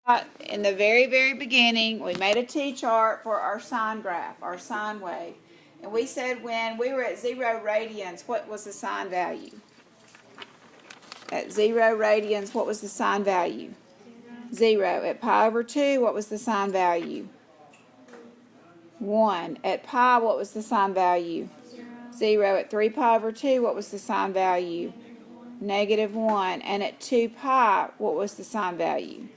In the very beginning, we made a t-chart for our sine graph, our sine wave. And we said when we were at 0 radians, what was the sine value? At 0 radians, what was the sine value? 0. At pi over 2, what was the sine value? 1. At pi, what was the sine value? 0. At 3 pi over 2, what was the sine value? -1. And at 2 pi, what was the sine value?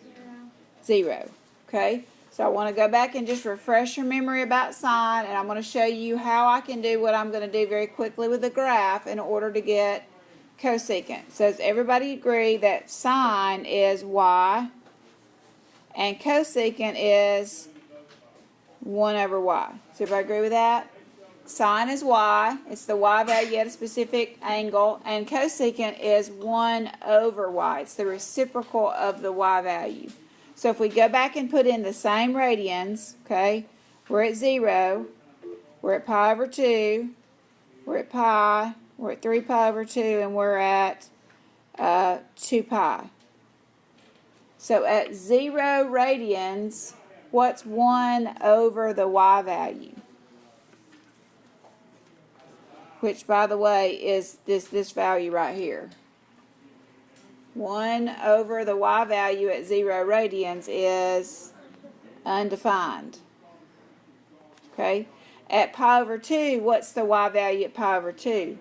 0. Okay, so I want to go back and just refresh your memory about sine, and I'm going to show you how I can do what I'm going to do very quickly with the graph in order to get cosecant. So does everybody agree that sine is y and cosecant is 1 over y? Does everybody agree with that? Sine is y, it's the y value at a specific angle, and cosecant is 1 over y. It's the reciprocal of the y value. So if we go back and put in the same radians, okay, we're at 0, we're at pi over 2, we're at pi, we're at 3 pi over 2, and we're at 2 pi. So at 0 radians, what's 1 over the y value? Which, by the way, is this value right here. 1 over the y value at 0 radians is undefined. Okay? At pi over 2, what's the y value at pi over 2?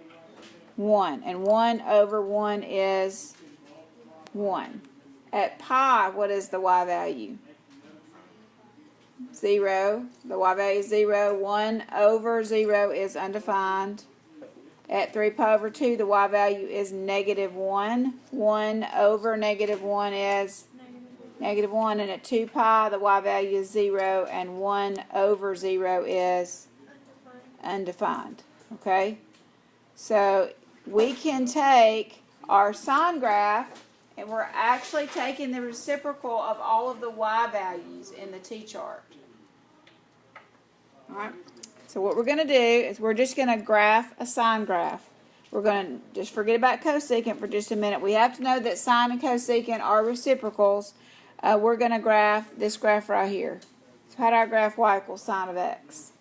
1. And 1 over 1 is 1. At pi, what is the y value? 0. The y value is 0. 1 over 0 is undefined. At 3 pi over 2, the y value is -1. 1 over -1 is -1. And at 2 pi, the y value is 0. And 1 over 0 is undefined. Okay? So we can take our sine graph, and we're actually taking the reciprocal of all of the y values in the t-chart. All right? So what we're going to do is we're just going to graph a sine graph. We're going to just forget about cosecant for just a minute. We have to know that sine and cosecant are reciprocals. We're going to graph this graph right here. So how do I graph y equals sine of x?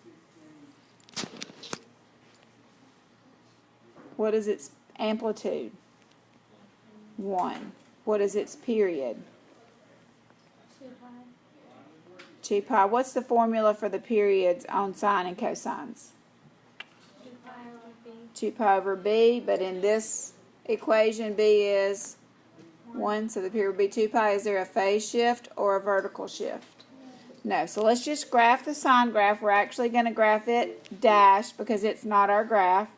What is its amplitude? 1. What is its period? 2 pi. What's the formula for the periods on sine and cosines? 2 pi over b, but in this equation b is 1, so the period would be 2 pi. Is there a phase shift or a vertical shift? No. So let's just graph the sine graph. We're actually going to graph it dashed because it's not our graph.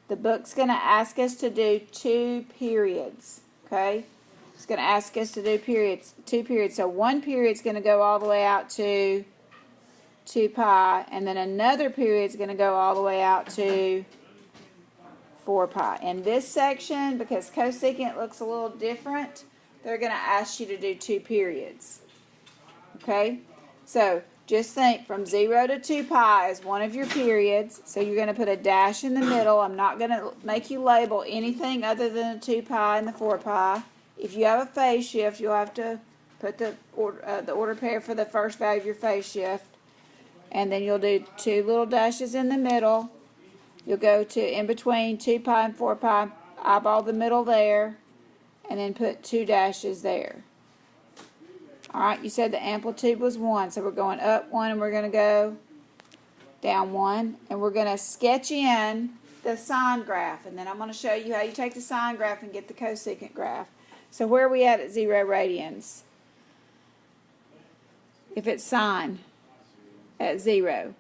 The book's going to ask us to do 2 periods, okay? It's going to ask us to do periods, 2 periods. So one period is going to go all the way out to 2 pi, and then another period is going to go all the way out to 4 pi. In this section, because cosecant looks a little different, they're going to ask you to do 2 periods. Okay? So just think from 0 to 2 pi is one of your periods. So you're going to put a dash in the middle. I'm not going to make you label anything other than the 2 pi and the 4 pi. If you have a phase shift, you'll have to put the order pair for the first value of your phase shift. And then you'll do 2 little dashes in the middle. You'll go to in between 2 pi and 4 pi, eyeball the middle there, and then put 2 dashes there. Alright, you said the amplitude was 1, so we're going up 1 and we're going to go down 1. And we're going to sketch in the sine graph. And then I'm going to show you how you take the sine graph and get the cosecant graph. So where are we at 0 radians? If it's sine at 0.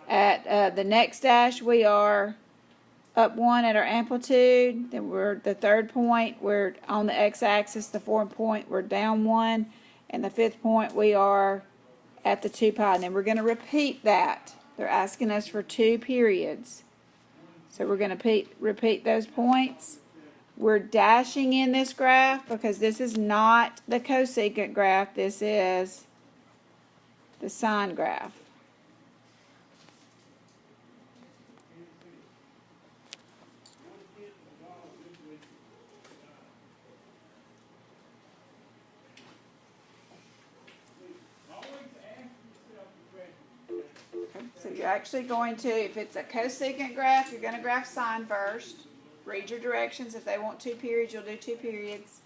At the next dash, we are up 1 at our amplitude. Then we're the 3rd point. We're on the x-axis. The 4th point, we're down 1. And the 5th point, we are at the 2 pi. And then we're going to repeat that. They're asking us for 2 periods. So we're going to repeat those points. We're dashing in this graph because this is not the cosecant graph. This is the sine graph. actually going to, if it's a cosecant graph, you're going to graph sine first. Read your directions. If they want 2 periods, you'll do 2 periods.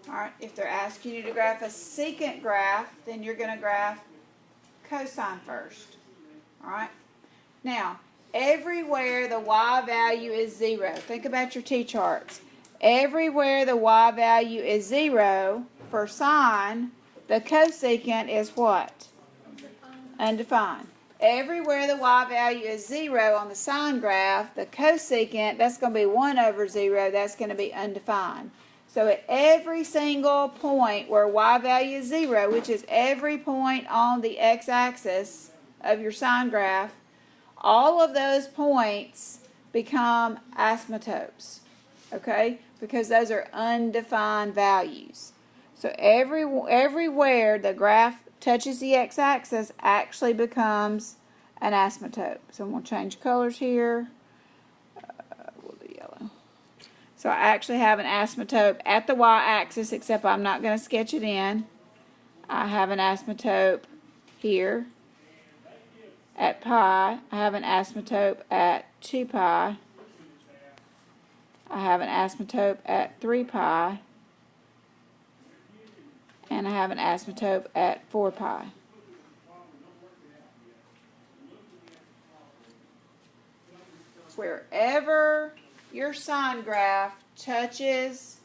Alright, if they're asking you to graph a secant graph, then you're going to graph cosine first. Alright? Now, everywhere the y value is 0, think about your t-charts. Everywhere the y value is 0 for sine, the cosecant is what? Undefined. Everywhere the y value is 0 on the sine graph, the cosecant, that's going to be 1 over 0, that's going to be undefined. So at every single point where y value is 0, which is every point on the x-axis of your sine graph, all of those points become asymptotes, okay? Because those are undefined values. So everywhere the graph touches the x-axis actually becomes an asymptote. So I'm going to change colors here. We'll do yellow. So I actually have an asymptote at the y-axis, except I'm not going to sketch it in. I have an asymptote here at pi. I have an asymptote at 2 pi. I have an asymptote at 3 pi. And I have an asymptote at 4 pi. Wherever your sine graph touches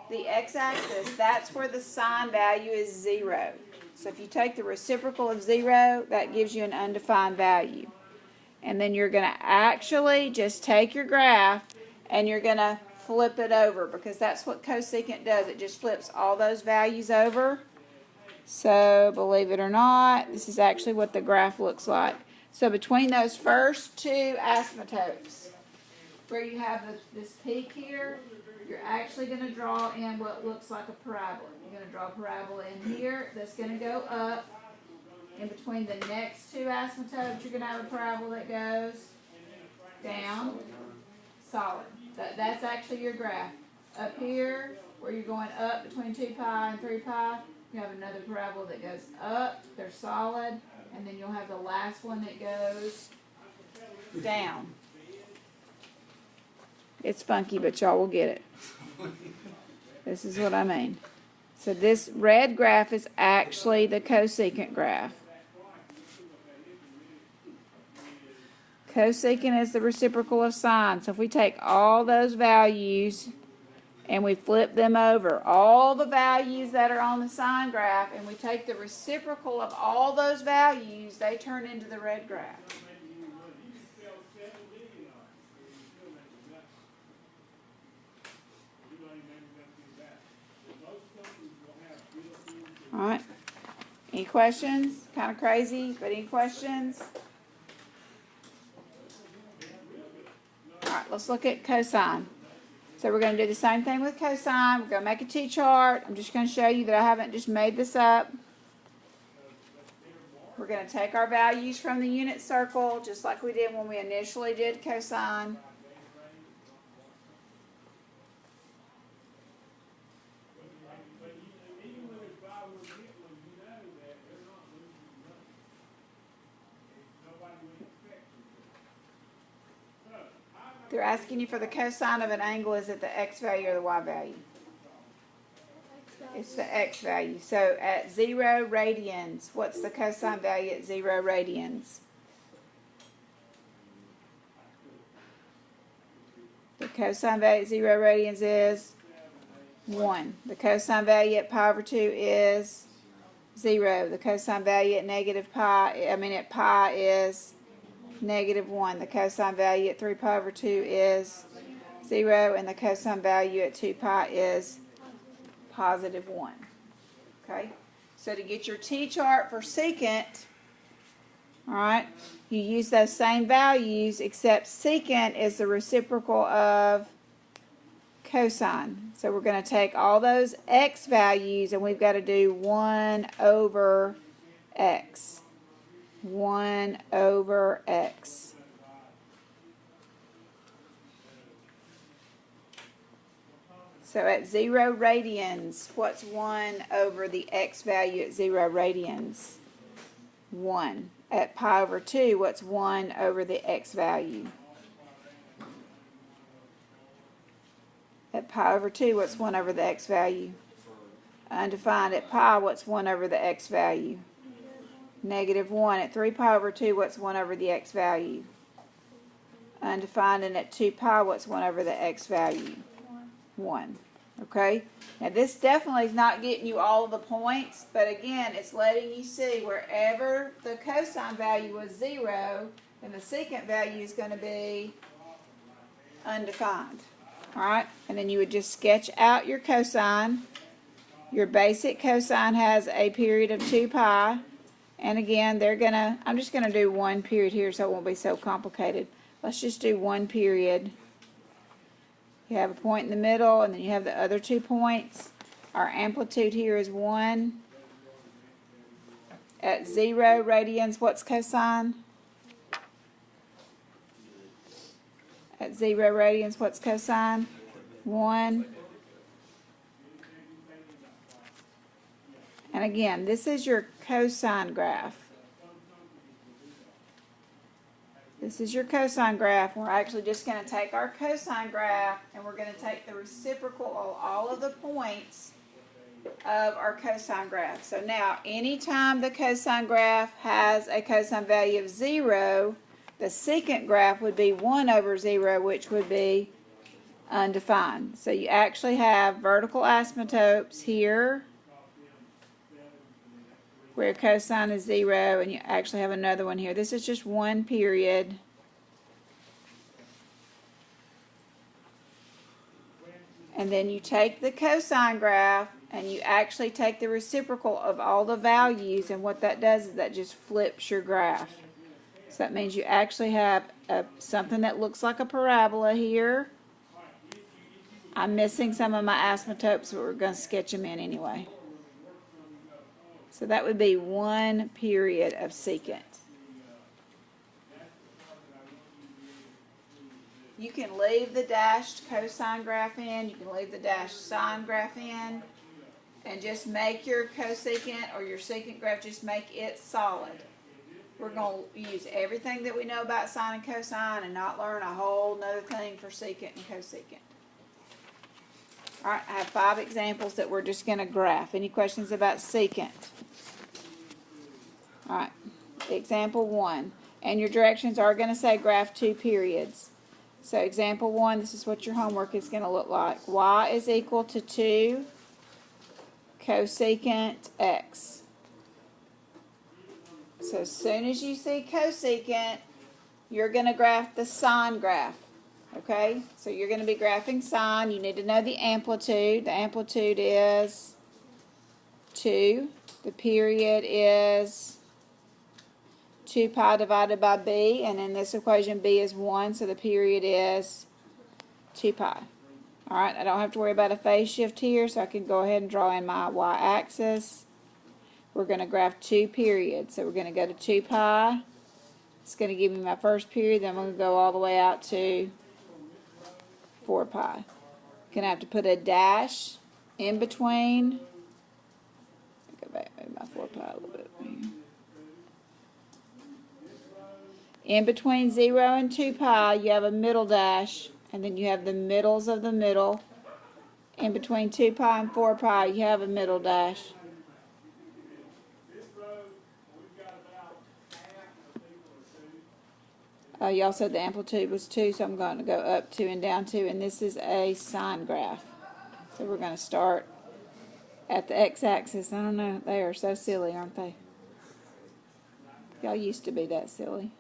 the x-axis, that's where the sine value is 0. So if you take the reciprocal of 0, that gives you an undefined value. And then you're going to actually just take your graph and you're going to flip it over, because that's what cosecant does. It just flips all those values over. So believe it or not, this is actually what the graph looks like. So between those first 2 asymptotes, where you have this peak here, you're actually going to draw in what looks like a parabola. You're going to draw a parabola in here that's going to go up. In between the next 2 asymptotes, you're going to have a parabola that goes down, solid. That's actually your graph. Up here, where you're going up between 2 pi and 3 pi, you have another parabola that goes up, they're solid, and then you'll have the last one that goes down. It's funky, but y'all will get it. This is what I mean. So this red graph is actually the cosecant graph. Cosecant is the reciprocal of sine. So if we take all those values and we flip them over, all the values that are on the sine graph, and we take the reciprocal of all those values, they turn into the red graph. All right. Any questions? Kind of crazy, but any questions? All right, let's look at cosine. So we're going to do the same thing with cosine. We're going to make a t-chart. I'm just going to show you that I haven't just made this up. We're going to take our values from the unit circle, just like we did when we initially did cosine. They're asking you for the cosine of an angle. Is it the x value or the y value? It's the x value. So at 0 radians, what's the cosine value at 0 radians? The cosine value at 0 radians is 1. The cosine value at pi over 2 is 0. The cosine value at at pi is -1. The cosine value at 3 pi over 2 is 0, and the cosine value at 2 pi is +1. Okay? So to get your t-chart for secant, all right, you use those same values, except secant is the reciprocal of cosine. So we're going to take all those x values, and we've got to do 1 over x. 1 over x. So at 0 radians, what's 1 over the x value at 0 radians? 1. At pi over 2, what's 1 over the x value? At pi over 2, what's 1 over the x value? Undefined. At pi, what's 1 over the x value? -1. At 3 pi over 2, what's 1 over the x value? Undefined. And at 2 pi, what's 1 over the x value? 1. Okay? Now this definitely is not getting you all of the points, but again, it's letting you see wherever the cosine value was 0, then the secant value is going to be undefined. Alright? And then you would just sketch out your cosine. Your basic cosine has a period of 2 pi. And again, I'm just going to do 1 period here so it won't be so complicated. Let's just do 1 period. You have a point in the middle, and then you have the other 2 points. Our amplitude here is 1. At 0 radians, what's cosine? At 0 radians, what's cosine? 1. And again, this is your cosine graph. This is your cosine graph. We're actually just going to take our cosine graph and we're going to take the reciprocal of all of the points of our cosine graph. So now, anytime the cosine graph has a cosine value of 0, the secant graph would be 1 over 0, which would be undefined. So you actually have vertical asymptotes here where cosine is 0, and you actually have another one here. This is just 1 period. And then you take the cosine graph and you actually take the reciprocal of all the values, and what that does is that just flips your graph. So that means you actually have something that looks like a parabola here. I'm missing some of my asymptotes, but we're going to sketch them in anyway. So that would be 1 period of secant. You can leave the dashed cosine graph in, you can leave the dashed sine graph in, and just make your cosecant or your secant graph, just make it solid. We're going to use everything that we know about sine and cosine and not learn a whole nother thing for secant and cosecant. Alright, I have 5 examples that we're just going to graph. Any questions about secant? Alright, example 1. And your directions are going to say graph 2 periods. So example 1, this is what your homework is going to look like. Y is equal to 2 cosecant x. So as soon as you see cosecant, you're going to graph the sine graph. Okay? So you're going to be graphing sine. You need to know the amplitude. The amplitude is 2. The period is 2 pi divided by b. And in this equation, b is 1. So the period is 2 pi. Alright, I don't have to worry about a phase shift here. So I can go ahead and draw in my y-axis. We're going to graph 2 periods. So we're going to go to 2 pi. It's going to give me my first period. Then I'm going to go all the way out to 4 pi. Going to have to put a dash in between. Go back, maybe my 4 pi a little bit. In between 0 and 2 pi, you have a middle dash, and then you have the middles of the middle. In between 2 pi and 4 pi, you have a middle dash. Y'all said the amplitude was 2, so I'm going to go up 2 and down 2, and this is a sine graph. So we're going to start at the x-axis. I don't know, they are so silly, aren't they? Y'all used to be that silly.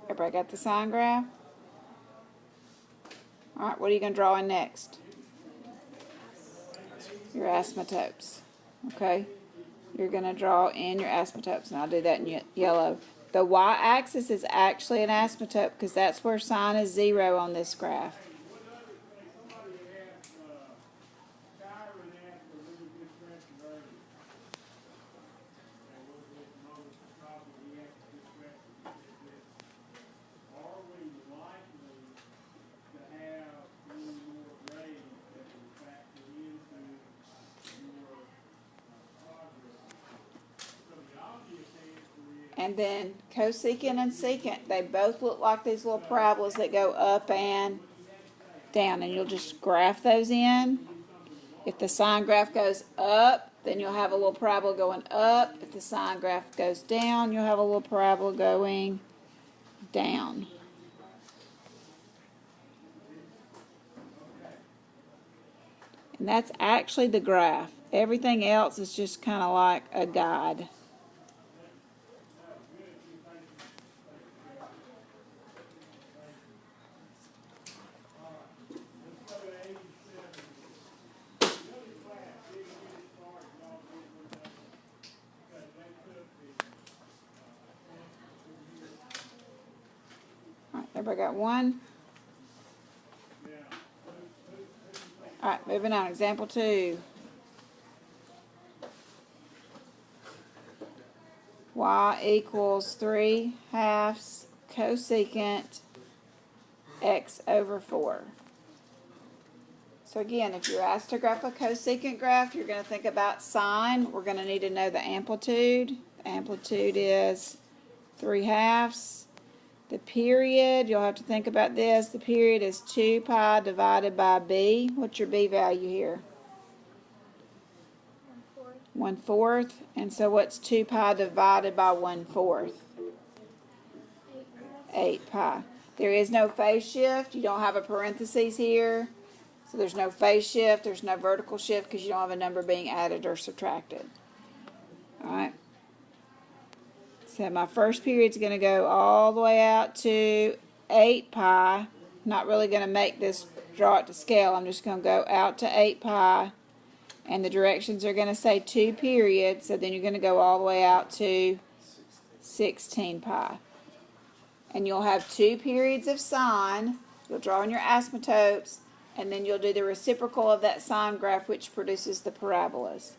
Everybody got the sine graph? Alright, what are you going to draw in next? Your asymptotes. Okay? you're going to draw in your asymptotes, and I'll do that in yellow. The y-axis is actually an asymptote because that's where sine is 0 on this graph. And then cosecant and secant, they both look like these little parabolas that go up and down. And you'll just graph those in. If the sine graph goes up, then you'll have a little parabola going up. If the sine graph goes down, you'll have a little parabola going down. And that's actually the graph. Everything else is just kind of like a guide. All right, everybody got one? All right, moving on. Example 2. Y equals 3/2 cosecant x over 4. So again, if you're asked to graph a cosecant graph, you're going to think about sine. We're going to need to know the amplitude. The amplitude is 3/2. The period, you'll have to think about this. The period is 2 pi divided by b. What's your b value here? 1/4. And so what's 2 pi divided by 1/4? 8 pi. There is no phase shift. You don't have a parentheses here. So there's no phase shift. There's no vertical shift because you don't have a number being added or subtracted. All right. So my first period is going to go all the way out to 8 pi. Not really going to make this draw it to scale. I'm just going to go out to 8 pi. And the directions are going to say 2 periods. So then you're going to go all the way out to 16 pi. And you'll have 2 periods of sine. You'll draw in your asymptotes. And then you'll do the reciprocal of that sine graph, which produces the parabolas.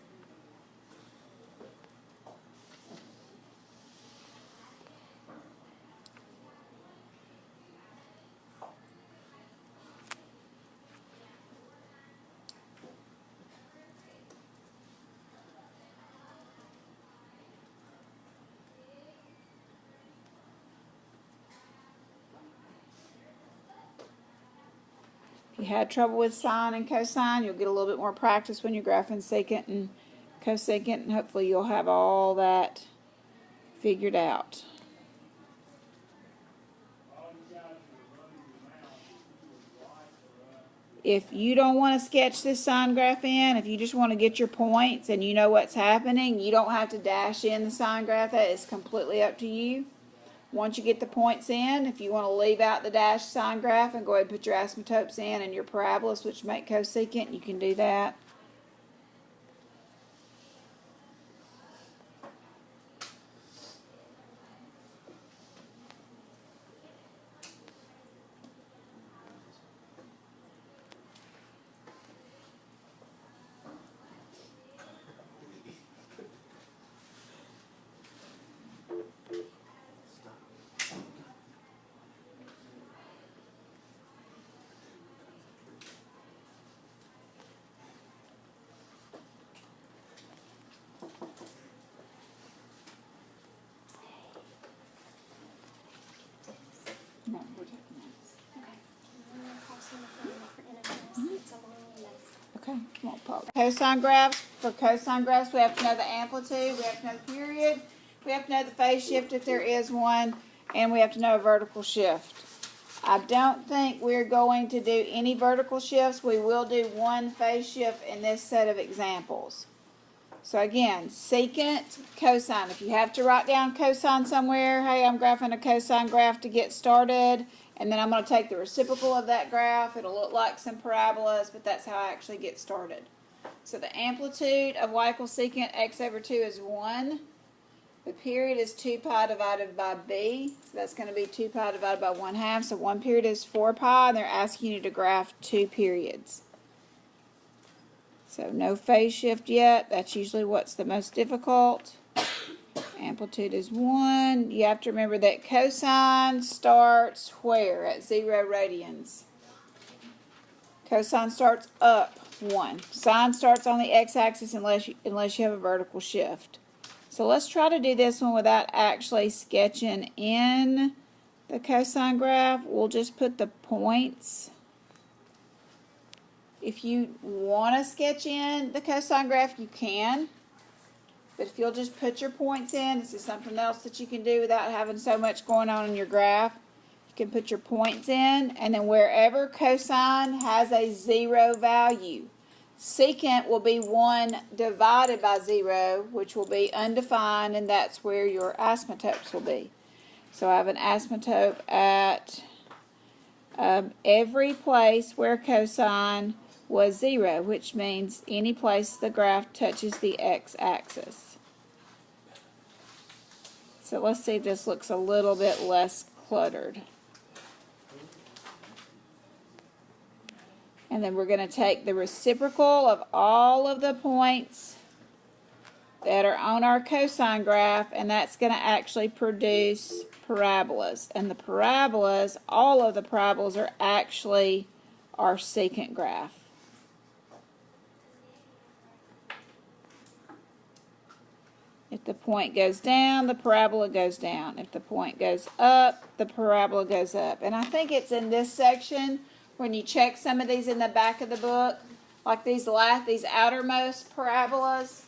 If you had trouble with sine and cosine, you'll get a little bit more practice when you're graphing secant and cosecant, and hopefully you'll have all that figured out. If you don't want to sketch this sine graph in, if you just want to get your points and you know what's happening, you don't have to dash in the sine graph. That is completely up to you. Once you get the points in, if you want to leave out the dashed sine graph and go ahead and put your asymptotes in and your parabolas, which make cosecant, you can do that. No, we're taking this. Okay, won't pause. Cosine graphs. For cosine graphs, we have to know the amplitude, we have to know the period, we have to know the phase shift if there is one, and we have to know a vertical shift. I don't think we're going to do any vertical shifts. We will do one phase shift in this set of examples. So again, secant, cosine. If you have to write down cosine somewhere, hey, I'm graphing a cosine graph to get started, and then I'm going to take the reciprocal of that graph. It'll look like some parabolas, but that's how I actually get started. So the amplitude of y equals secant x over 2 is 1. The period is 2 pi divided by b. So that's going to be 2 pi divided by 1/2. So 1 period is 4 pi, and they're asking you to graph 2 periods. So no phase shift yet. That's usually what's the most difficult. Amplitude is 1. You have to remember that cosine starts where? At 0 radians. Cosine starts up 1. Sine starts on the x-axis unless you have a vertical shift. So let's try to do this one without actually sketching in the cosine graph. We'll just put the points. If you want to sketch in the cosine graph, you can. But if you'll just put your points in, this is something else that you can do without having so much going on in your graph. You can put your points in, and then wherever cosine has a 0 value, secant will be 1 divided by 0, which will be undefined, and that's where your asymptotes will be. So I have an asymptote at every place where cosine was 0, which means any place the graph touches the x-axis. So let's see if this looks a little bit less cluttered. And then we're going to take the reciprocal of all of the points that are on our cosine graph, and that's going to actually produce parabolas. And the parabolas, all of the parabolas are actually our secant graph. If the point goes down, the parabola goes down. If the point goes up, the parabola goes up. And I think it's in this section when you check some of these in the back of the book, like these outermost parabolas,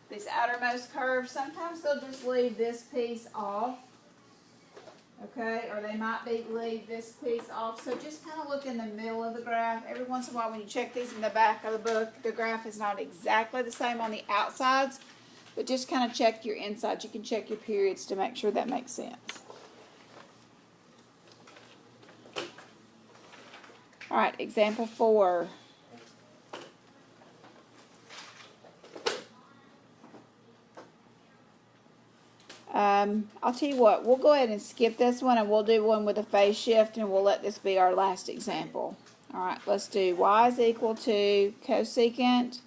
these outermost curves, sometimes they'll just leave this piece off. Okay, or they might leave this piece off. So just kind of look in the middle of the graph. Every once in a while when you check these in the back of the book, the graph is not exactly the same on the outsides. But just kind of check your insides. You can check your periods to make sure that makes sense. All right, example 4. I'll tell you what, we'll go ahead and skip this one and we'll do one with a phase shift and we'll let this be our last example. All right, let's do y is equal to cosecant,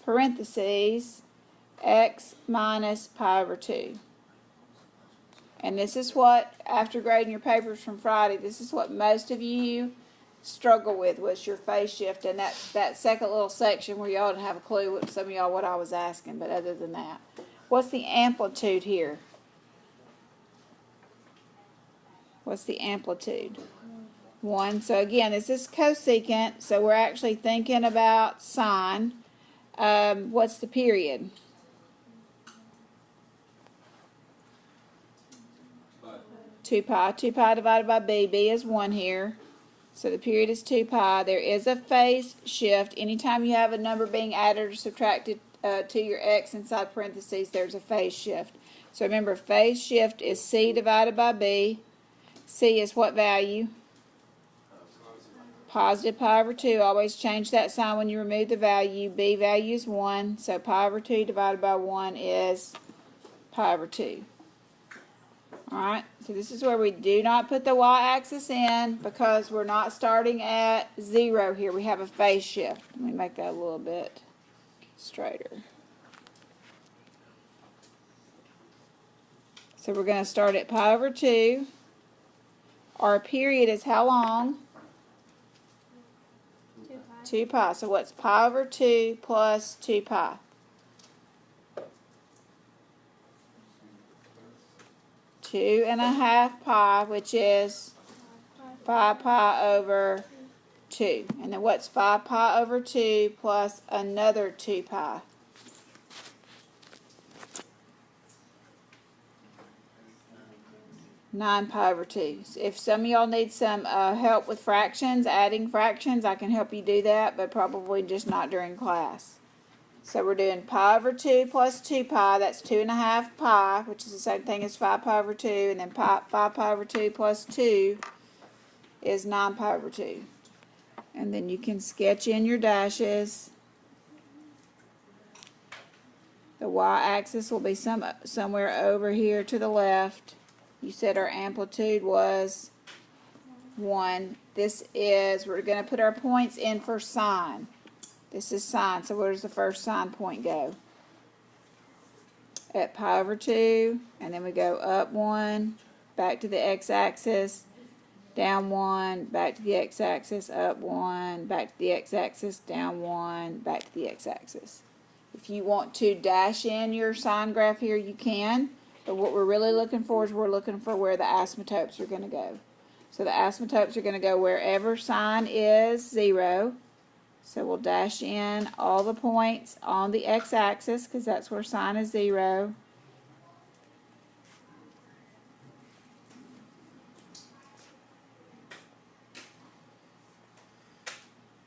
parentheses, x minus pi over 2. And this is what, after grading your papers from Friday, this is what most of you struggle with, was your phase shift and that second little section where y'all didn't have a clue, what some of y'all what I was asking, but other than that. What's the amplitude here? What's the amplitude? 1. So again, this is cosecant, so we're actually thinking about sine. What's the period? 2 pi. 2 pi divided by b. b is 1 here. So the period is 2 pi. There is a phase shift. Anytime you have a number being added or subtracted to your x inside parentheses, there's a phase shift. So remember, phase shift is c divided by b. C is what value? Positive pi over 2. Always change that sign when you remove the value. B value is 1. So pi over 2 divided by 1 is pi over 2. Alright, so this is where we do not put the y-axis in because we're not starting at 0 here. We have a phase shift. Let me make that a little bit straighter. So we're going to start at pi over 2. Our period is how long? 2 pi. So what's pi over 2 plus 2 pi? 2.5 pi, which is 5 pi over 2. And then what's 5 pi over 2 plus another 2 pi? 9 pi over 2. So if some of y'all need some help with fractions, adding fractions, I can help you do that, but probably just not during class. So we're doing pi over 2 plus 2 pi, that's 2.5 pi, which is the same thing as 5 pi over 2, and then 5 pi over 2 plus 2 is 9 pi over 2. And then you can sketch in your dashes. The y-axis will be somewhere over here to the left. You said our amplitude was 1. This is, we're going to put our points in for sine. This is sine, so where does the first sine point go? At pi over 2, and then we go up 1, back to the x-axis, down 1, back to the x-axis, up 1, back to the x-axis, down 1, back to the x-axis. If you want to dash in your sine graph here, you can, but what we're really looking for is we're looking for where the asymptotes are going to go. So the asymptotes are going to go wherever sine is 0. So we'll dash in all the points on the x-axis because that's where sine is 0.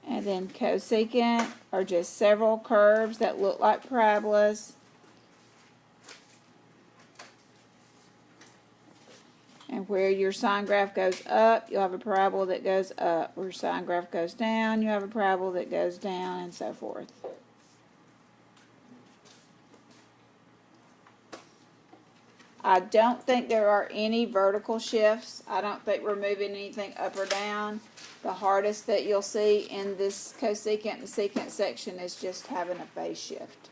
And then cosecant are just several curves that look like parabolas. And where your sine graph goes up, you'll have a parabola that goes up. Where your sine graph goes down, you have a parabola that goes down, and so forth. I don't think there are any vertical shifts. I don't think we're moving anything up or down. The hardest that you'll see in this cosecant and secant section is just having a phase shift.